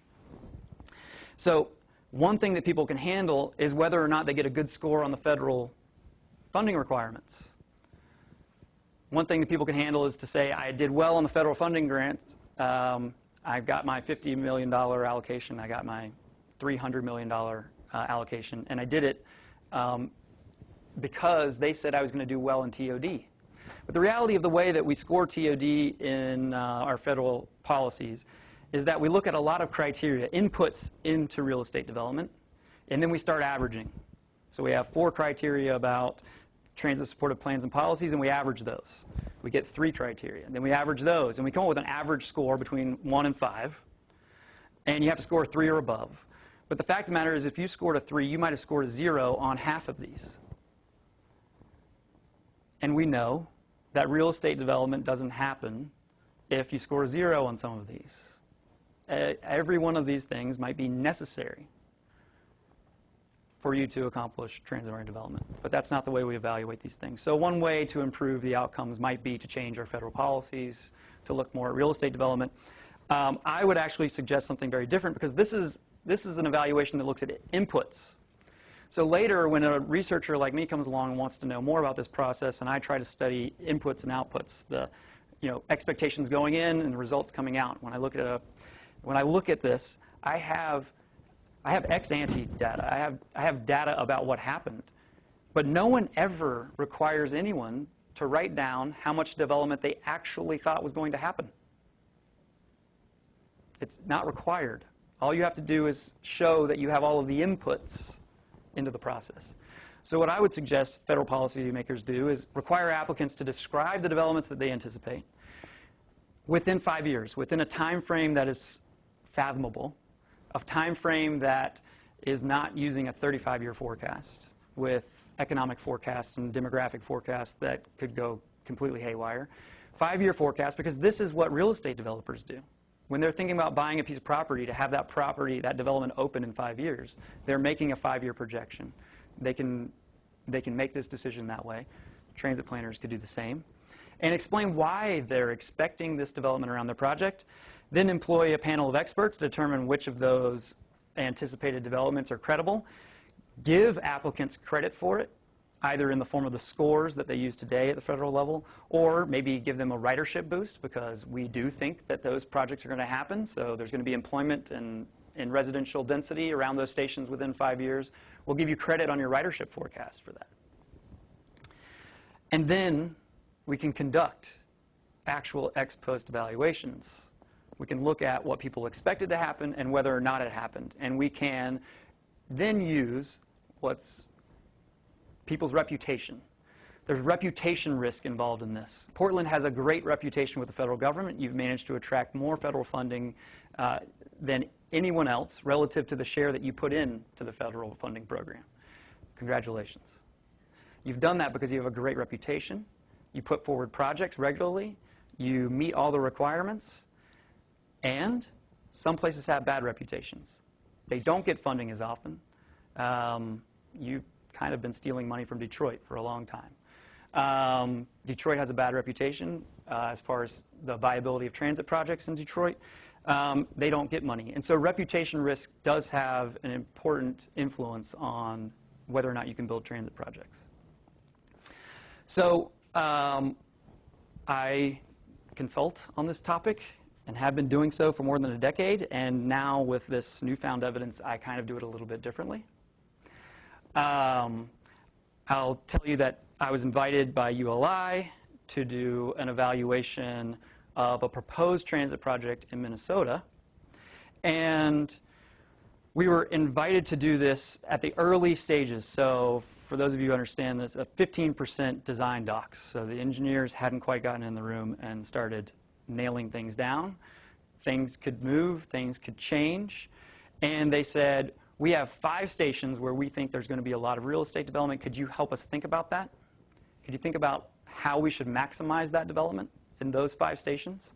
So one thing that people can handle is whether or not they get a good score on the federal funding requirements. One thing that people can handle is to say, I did well on the federal funding grants. I got my $50 million allocation. I got my $300 million allocation. And I did it because they said I was going to do well in TOD. But the reality of the way that we score TOD in our federal policies is that we look at a lot of criteria, inputs into real estate development, and then we start averaging. So we have 4 criteria about transit supportive plans and policies, and we average those. We get 3 criteria. And then we average those, and we come up with an average score between 1 and 5. And you have to score 3 or above. But the fact of the matter is, if you scored a 3, you might have scored a 0 on half of these. And we know that real estate development doesn't happen if you score a 0 on some of these. Every one of these things might be necessary for you to accomplish transit-oriented development. But that's not the way we evaluate these things. So one way to improve the outcomes might be to change our federal policies, to look more at real estate development. I would actually suggest something very different, because this is an evaluation that looks at inputs. So later, when a researcher like me comes along and wants to know more about this process, and I try to study inputs and outputs, the expectations going in and the results coming out. When I look at this, I have ex ante data. I have data about what happened. But no one ever requires anyone to write down how much development they actually thought was going to happen. It's not required. All you have to do is show that you have all of the inputs into the process. So what I would suggest federal policymakers do is require applicants to describe the developments that they anticipate within 5 years, within a time frame that is fathomable, a time frame that is not using a 35-year forecast with economic forecasts and demographic forecasts that could go completely haywire. 5-year forecast, because this is what real estate developers do. When they're thinking about buying a piece of property to have that property, that development open in 5 years, they're making a 5-year projection. They can make this decision that way. Transit planners could do the same. And explain why they're expecting this development around their project. Then employ a panel of experts to determine which of those anticipated developments are credible. Give applicants credit for it, either in the form of the scores that they use today at the federal level, or maybe give them a ridership boost, because we do think that those projects are going to happen. So there's going to be employment and residential density around those stations within 5 years. We'll give you credit on your ridership forecast for that. And then we can conduct actual ex post evaluations. We can look at what people expected to happen and whether or not it happened. And we can then use people's reputation. There's reputation risk involved in this. Portland has a great reputation with the federal government. You've managed to attract more federal funding than anyone else relative to the share that you put in to the federal funding program. Congratulations. You've done that because you have a great reputation. You put forward projects regularly. You meet all the requirements. And some places have bad reputations. They don't get funding as often. You've kind of been stealing money from Detroit for a long time. Detroit has a bad reputation as far as the viability of transit projects in Detroit. They don't get money. And so reputation risk does have an important influence on whether or not you can build transit projects. So I consult on this topic and have been doing so for more than a decade. And now with this newfound evidence, I kind of do it a little bit differently. I'll tell you that I was invited by ULI to do an evaluation of a proposed transit project in Minnesota. And we were invited to do this at the early stages. So for those of you who understand this, a 15% design docs. So the engineers hadn't quite gotten in the room and started nailing things down. Things could move, things could change. And they said, we have 5 stations where we think there's going to be a lot of real estate development. Could you help us think about that? Could you think about how we should maximize that development in those 5 stations?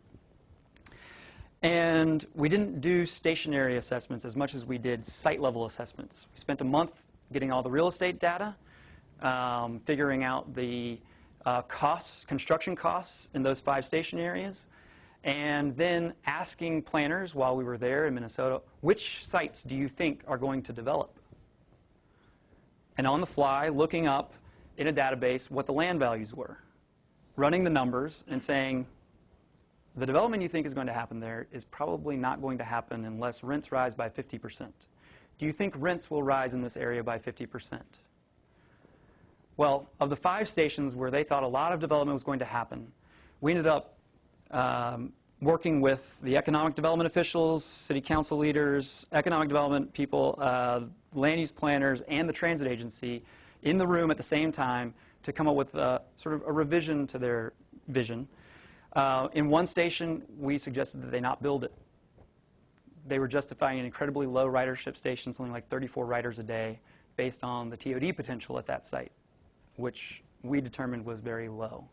And we didn't do stationary assessments as much as we did site-level assessments. We spent a month getting all the real estate data, figuring out the costs, construction costs in those 5 station areas, and then asking planners while we were there in Minnesota, which sites do you think are going to develop? And on the fly, looking up in a database what the land values were, running the numbers and saying, the development you think is going to happen there is probably not going to happen unless rents rise by 50%. Do you think rents will rise in this area by 50%? Well, of the 5 stations where they thought a lot of development was going to happen, we ended up working with the economic development officials, city council leaders, economic development people, land use planners, and the transit agency in the room at the same time to come up with sort of a revision to their vision. In one station, we suggested that they not build it. They were justifying an incredibly low ridership station, something like 34 riders a day, based on the TOD potential at that site, which we determined was very low.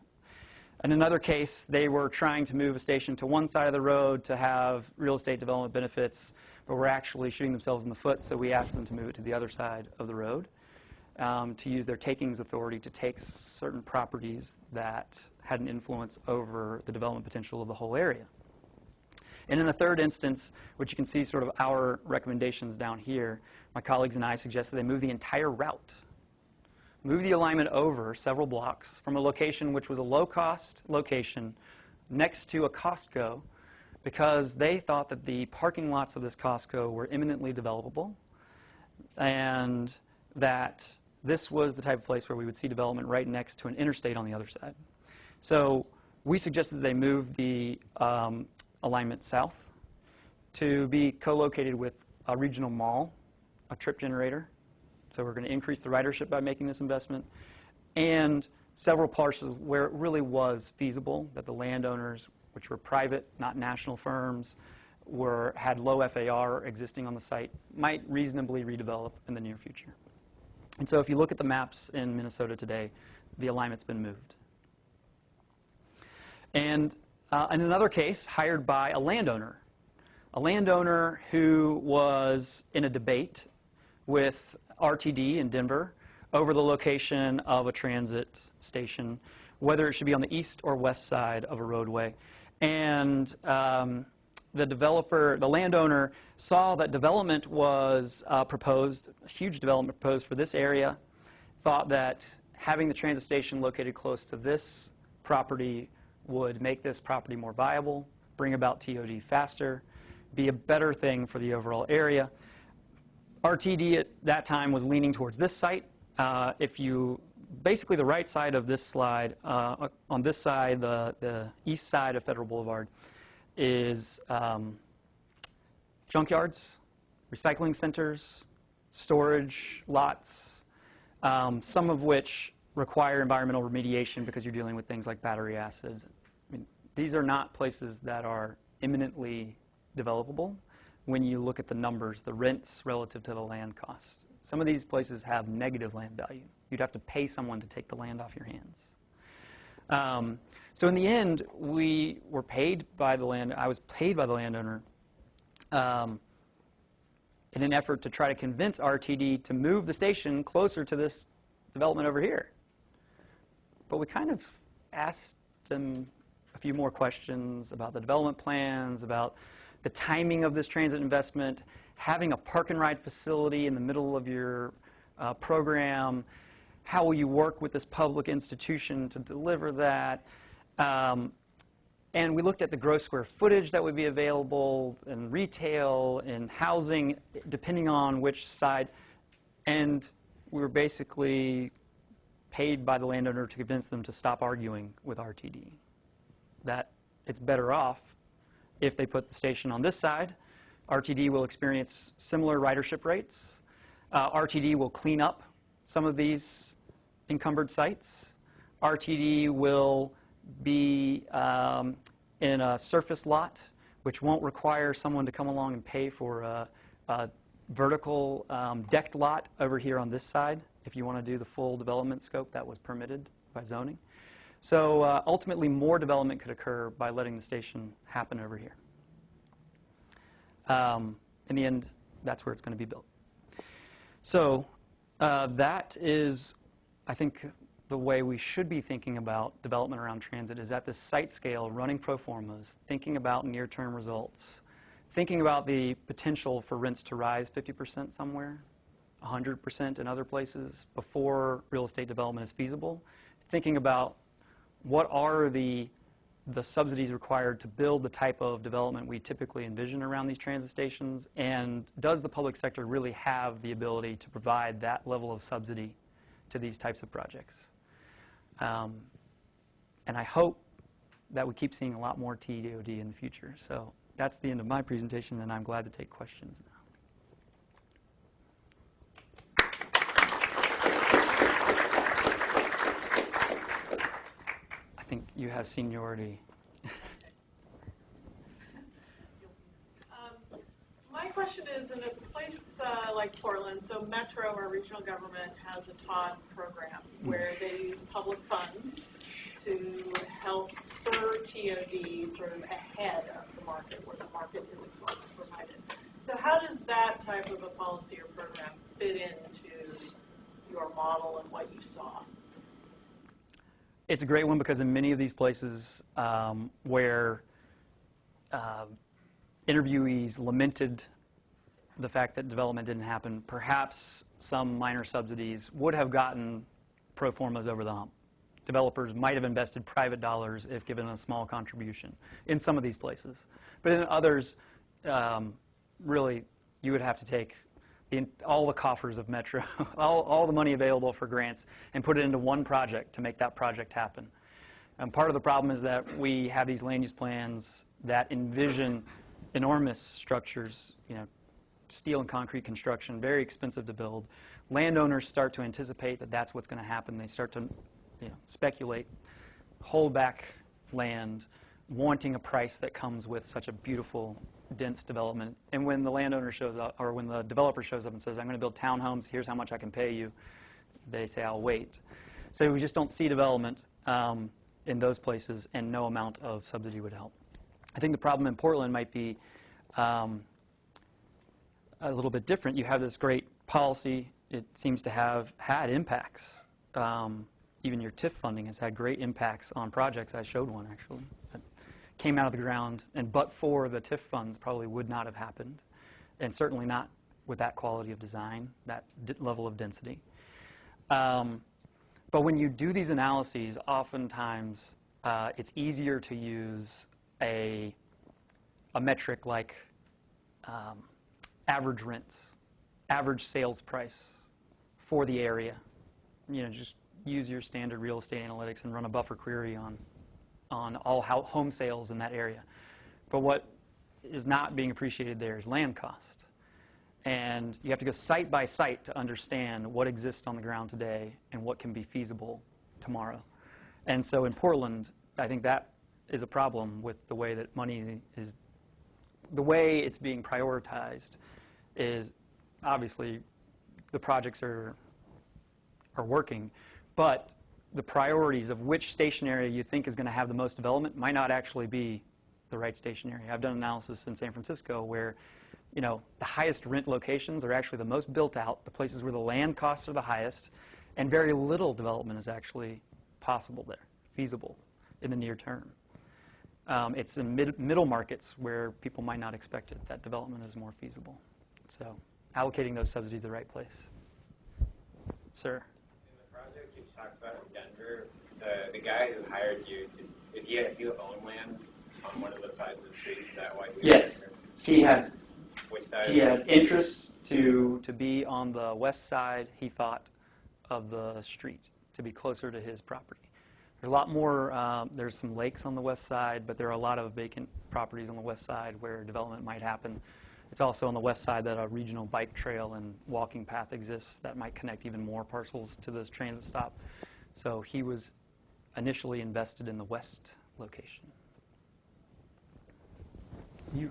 In another case, they were trying to move a station to one side of the road to have real estate development benefits, but were actually shooting themselves in the foot, so we asked them to move it to the other side of the road to use their takings authority to take certain properties that had an influence over the development potential of the whole area. And in the third instance, which you can see sort of our recommendations down here, my colleagues and I suggested they move the entire route. Move the alignment over several blocks from a location which was a low-cost location next to a Costco because they thought that the parking lots of this Costco were imminently developable and that this was the type of place where we would see development right next to an interstate on the other side. So we suggested that they move the alignment south to be co-located with a regional mall, a trip generator. So we're going to increase the ridership by making this investment, and several parcels where it really was feasible that the landowners, which were private, not national firms, had low FAR existing on the site, might reasonably redevelop in the near future. And so if you look at the maps in Minnesota today, the alignment's been moved. And in another case, hired by a landowner who was in a debate with RTD in Denver over the location of a transit station, whether it should be on the east or west side of a roadway. And the landowner saw that development was proposed, a huge development proposed for this area, thought that having the transit station located close to this property would make this property more viable, bring about TOD faster, be a better thing for the overall area. RTD at that time was leaning towards this site. Basically the right side of this slide, on this side, the east side of Federal Boulevard, is junkyards, recycling centers, storage lots, some of which require environmental remediation because you're dealing with things like battery acid. I mean, these are not places that are imminently developable when you look at the numbers, the rents relative to the land cost. Some of these places have negative land value. You'd have to pay someone to take the land off your hands. So in the end, we were paid by the land. I was paid by the landowner in an effort to try to convince RTD to move the station closer to this development over here. But we kind of asked them a few more questions about the development plans, about the timing of this transit investment, having a park and ride facility in the middle of your program, how will you work with this public institution to deliver that? And we looked at the gross square footage that would be available in retail, in housing, depending on which side. And we were basically paid by the landowner to convince them to stop arguing with RTD, that it's better off if they put the station on this side. RTD will experience similar ridership rates. RTD will clean up some of these encumbered sites. RTD will be in a surface lot, which won't require someone to come along and pay for a vertical decked lot over here on this side. If you want to do the full development scope, that was permitted by zoning. So ultimately, more development could occur by letting the station happen over here. In the end, that's where it's going to be built. So that is, I think, the way we should be thinking about development around transit is at this site scale, running pro formas, thinking about near-term results, thinking about the potential for rents to rise 50% somewhere, 100% in other places before real estate development is feasible, thinking about what are the subsidies required to build the type of development we typically envision around these transit stations, and does the public sector really have the ability to provide that level of subsidy to these types of projects? And I hope that we keep seeing a lot more TOD in the future. So that's the end of my presentation, and I'm glad to take questions now. I think you have seniority. My question is, in a place like Portland, so Metro or regional government has a TOD program where they use public funds to help spur TOD sort of ahead of the market, where the market isn't provided. So how does that type of a policy or program fit into your model and what you saw? It's a great one because in many of these places where interviewees lamented the fact that development didn't happen, perhaps some minor subsidies would have gotten pro formas over the hump. Developers might have invested private dollars if given a small contribution in some of these places. But in others, really, you would have to take all the coffers of Metro, all the money available for grants, and put it into one project to make that project happen. And part of the problem is that we have these land use plans that envision enormous structures, steel and concrete construction, very expensive to build. Landowners start to anticipate that that's what's going to happen. They start to speculate, hold back land, wanting a price that comes with such a beautiful, dense development. And when the landowner shows up, or when the developer shows up and says, I'm going to build townhomes, here's how much I can pay you, they say, I'll wait. So we just don't see development in those places, and no amount of subsidy would help. I think the problem in Portland might be a little bit different. You have this great policy. It seems to have had impacts. Even your TIF funding has had great impacts on projects. I showed one, actually, that came out of the ground, and but for the TIF funds probably would not have happened, and certainly not with that quality of design, that level of density. But when you do these analyses, oftentimes it's easier to use a metric like average rents, average sales price for the area. Just use your standard real estate analytics and run a buffer query on all home sales in that area. But what is not being appreciated there is land cost. And you have to go site by site to understand what exists on the ground today and what can be feasible tomorrow. And so in Portland, I think that is a problem with the way that money is, the way it's being prioritized is obviously the projects are working, but the priorities of which station area you think is going to have the most development might not actually be the right station area. I've done analysis in San Francisco where the highest rent locations are actually the most built out, the places where the land costs are the highest, and very little development is actually possible there, feasible in the near term. It's in middle markets where people might not expect it, that development is more feasible. So allocating those subsidies to the right place. Sir? In the project you talked about in Denver, the guy who hired you, did he own land on one of the sides of the street? Is that why he Yes. He had Which side? He had interests to be on the west side, he thought, of the street, to be closer to his property. There's a lot more, there's some lakes on the west side, but there are a lot of vacant properties on the west side where development might happen. It's also on the west side that a regional bike trail and walking path exists that might connect even more parcels to this transit stop. So he was initially invested in the west location. Yeah.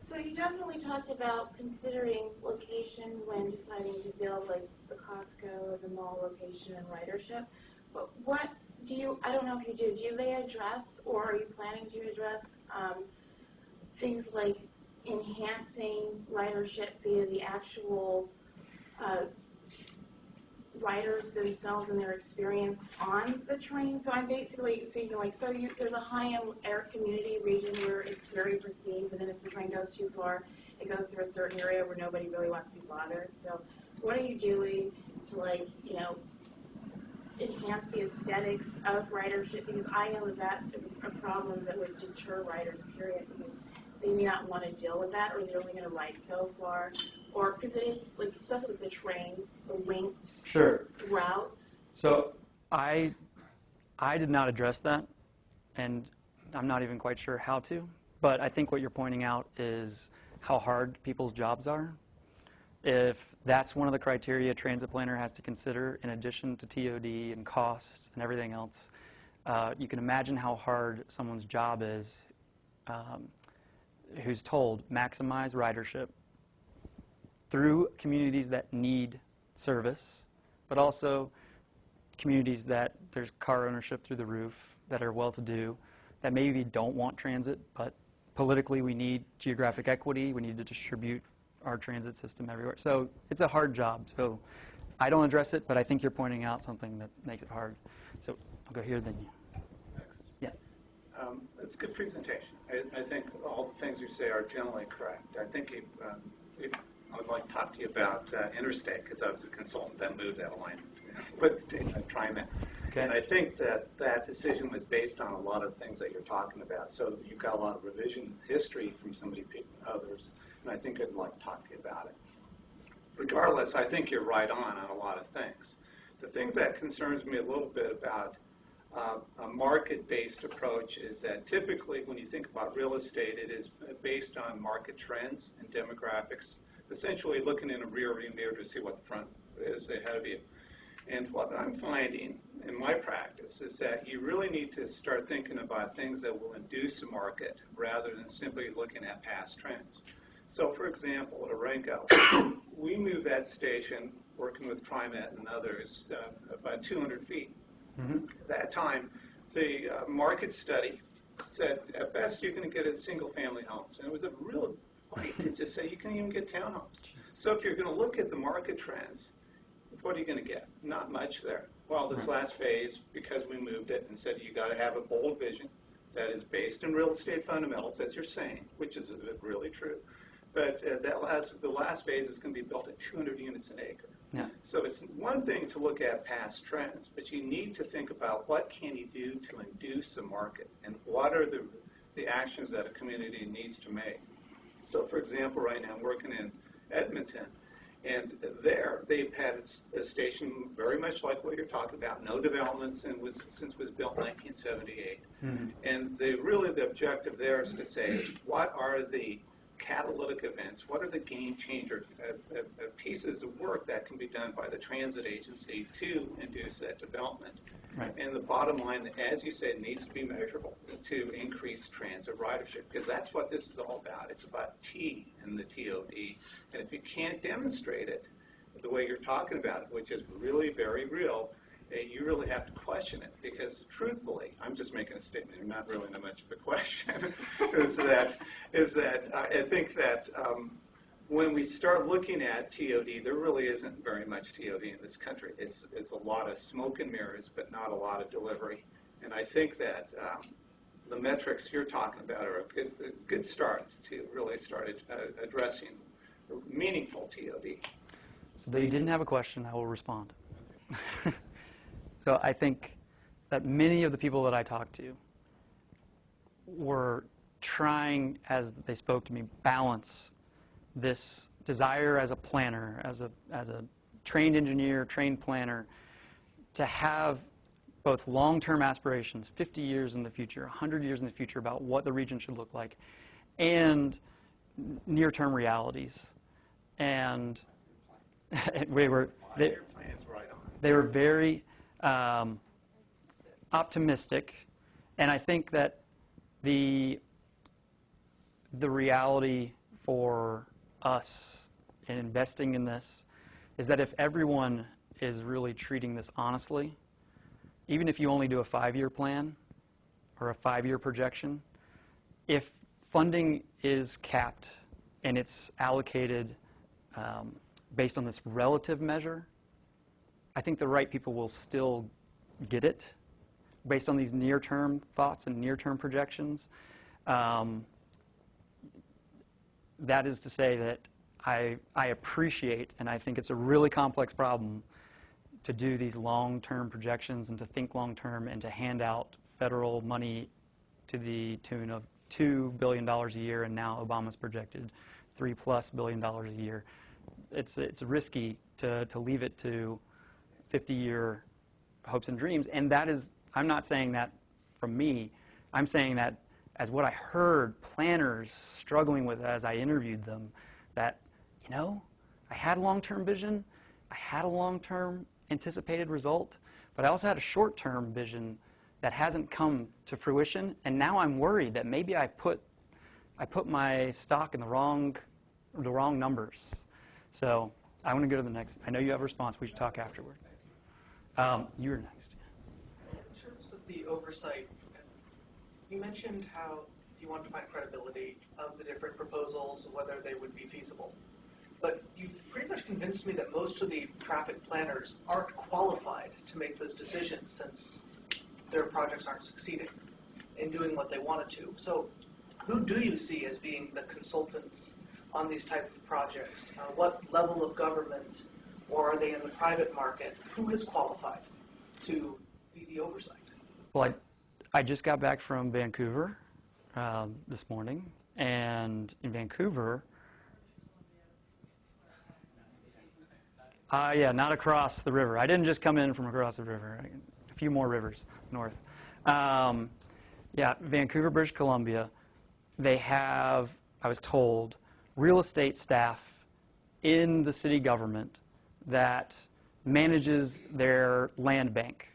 So you definitely talked about considering location when deciding to build, like the Costco or the mall location and ridership. But what do you, I don't know if you do they address, or are you planning to address things like enhancing ridership via the actual riders themselves and their experience on the train? So I'm basically, there's a high-end air community region where it's very pristine, but then if the train goes too far, it goes through a certain area where nobody really wants to be bothered. So what are you doing to, enhance the aesthetics of ridership? Because I know that that's a problem that would deter riders, period, because they may not want to deal with that, or they're only going to ride so far, or because it is, especially with the train, the linked Sure. routes. So I I did not address that, and I'm not even quite sure how to. But I think what you're pointing out is how hard people's jobs are. If that's one of the criteria a transit planner has to consider in addition to TOD and costs and everything else, you can imagine how hard someone's job is who's told maximize ridership through communities that need service, but also communities that there's car ownership through the roof, that are well-to-do, that maybe don't want transit, but politically we need geographic equity, we need to distribute our transit system everywhere. So it's a hard job. So I don't address it, but I think you're pointing out something that makes it hard. So I'll go here, then you. Next. Yeah. It's a good presentation. I think all the things you say are generally correct. I think I would like to talk to you about interstate, because I was a consultant that moved that line with TriMet. Okay. And I think that decision was based on a lot of things that you're talking about. So you've got a lot of revision history from some of the others, and I think I'd like to talk to you about it. Regardless, I think you're right on a lot of things. The thing that concerns me a little bit about a market-based approach is that typically when you think about real estate, it is based on market trends and demographics, essentially looking in a rear-view mirror to see what the front is ahead of you. And what I'm finding in my practice is that you really need to start thinking about things that will induce a market rather than simply looking at past trends. So, for example, at Orenco, we moved that station, working with TriMet and others, about 200 feet. Mm-hmm. At that time, the market study said at best you're going to get a single-family homes. And it was a real fight to just say you can even get townhomes. So if you're going to look at the market trends, what are you going to get? Not much there. Well, this last phase, because we moved it and said you got to have a bold vision that is based in real estate fundamentals, as you're saying, which is really true. But the last phase is going to be built at 200 units an acre. Yeah. So it's one thing to look at past trends, but you need to think about what can you do to induce a market, and what are the actions that a community needs to make. So, for example, right now I'm working in Edmonton, and there they've had a station very much like what you're talking about, no developments, and since it was built in 1978. Mm-hmm. And the objective there is to say, what are the catalytic events, what are the game changer pieces of work that can be done by the transit agency to induce that development. Right. And the bottom line, as you said, needs to be measurable to increase transit ridership, because that's what this is all about. It's about T in the TOD. And if you can't demonstrate it the way you're talking about it, which is really very real, you really have to question it, because truthfully, I'm just making a statement, not really that much of a question, is that I think that when we start looking at TOD, there really isn't very much TOD in this country. It's a lot of smoke and mirrors, but not a lot of delivery. And I think that the metrics you're talking about are a good start to really start addressing meaningful TOD. So though you didn't have a question, I will respond. So I think that many of the people that I talked to were trying, as they spoke to me, balance this desire as a planner, as a trained engineer, trained planner, to have both long-term aspirations, 50 years in the future, 100 years in the future, about what the region should look like, and near-term realities. And they were very optimistic, and I think that the reality for us in investing in this is that if everyone is really treating this honestly, even if you only do a 5-year plan or a 5-year projection, if funding is capped and it's allocated based on this relative measure, I think the right people will still get it based on these near-term thoughts and near-term projections. That is to say that I appreciate, and I think it's a really complex problem to do these long-term projections and to think long-term and to hand out federal money to the tune of $2 billion a year, and now Obama's projected $3+ billion a year. It's risky to leave it to 50-year hopes and dreams, and that is I'm not saying that from me. I'm saying that as what I heard planners struggling with as I interviewed them, that, you know, I had a long-term vision, I had a long-term anticipated result, but I also had a short-term vision that hasn't come to fruition, and now I'm worried that maybe I put my stock in the wrong numbers. So I want to go to the next. I know you have a response. We should talk afterward. You're next. In terms of the oversight, you mentioned how you want to find credibility of the different proposals, whether they would be feasible. But you pretty much convinced me that most of the traffic planners aren't qualified to make those decisions since their projects aren't succeeding in doing what they wanted to. So who do you see as being the consultants on these type of projects? What level of government, or are they in the private market? Who is qualified to be the oversight? Well, I just got back from Vancouver this morning, and in Vancouver, yeah, not across the river. I didn't just come in from across the river. A few more rivers north. Yeah, Vancouver, British Columbia, they have, I was told, real estate staff in the city government that manages their land bank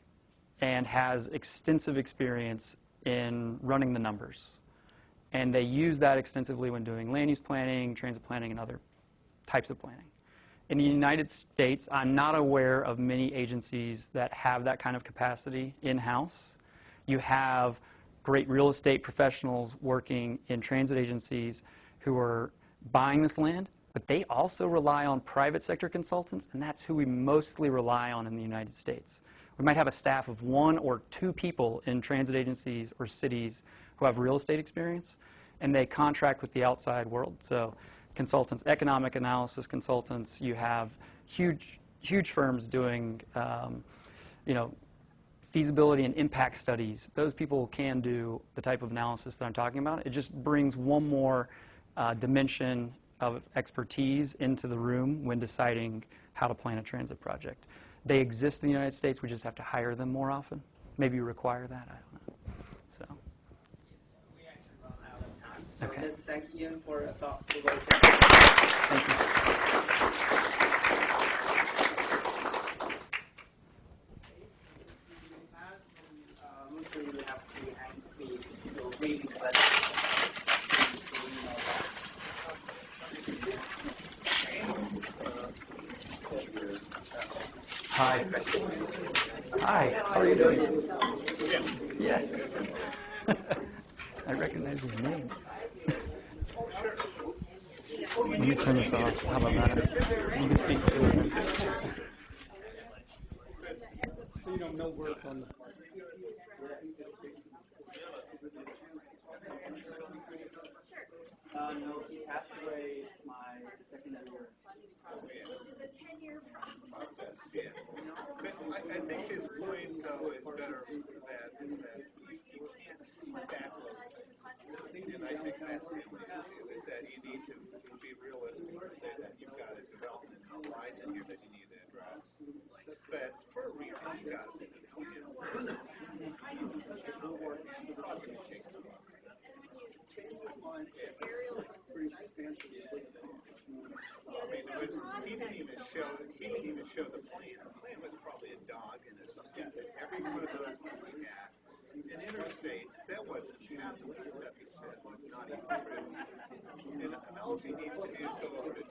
and has extensive experience in running the numbers. And they use that extensively when doing land use planning, transit planning, and other types of planning. In the United States, I'm not aware of many agencies that have that kind of capacity in-house. You have great real estate professionals working in transit agencies who are buying this land, but they also rely on private sector consultants, and that's who we mostly rely on in the United States. We might have a staff of 1 or 2 people in transit agencies or cities who have real estate experience, and they contract with the outside world. So consultants, economic analysis consultants, you have huge firms doing feasibility and impact studies. Those people can do the type of analysis that I'm talking about. It just brings one more dimension of expertise into the room when deciding how to plan a transit project. They exist in the United States. We just have to hire them more often. Maybe require that. I don't know. So. We actually run out of time. So Okay. let's thank Ian for a thoughtful work. Thank you. Usually we have to hang the reading, but Hi. Hi. How are you doing? Yes. I recognize your name. Let me turn this off. How about that? You can speak for a minute. So you don't know work on the no, he passed away my second year. Which is a 10-year process. Yeah. But I think his point, though, is better that you can't backload things. And I think that's the issue, is that you need to be realistic and say that you've got a development horizon here that you need to address. But for a reason, you've got to be he didn't even show the plan. The plan was probably a dog in a suit. Every one of those ones he had. In interstate, that wasn't half of the stuff he said was not even true. And all he needs to do is go over to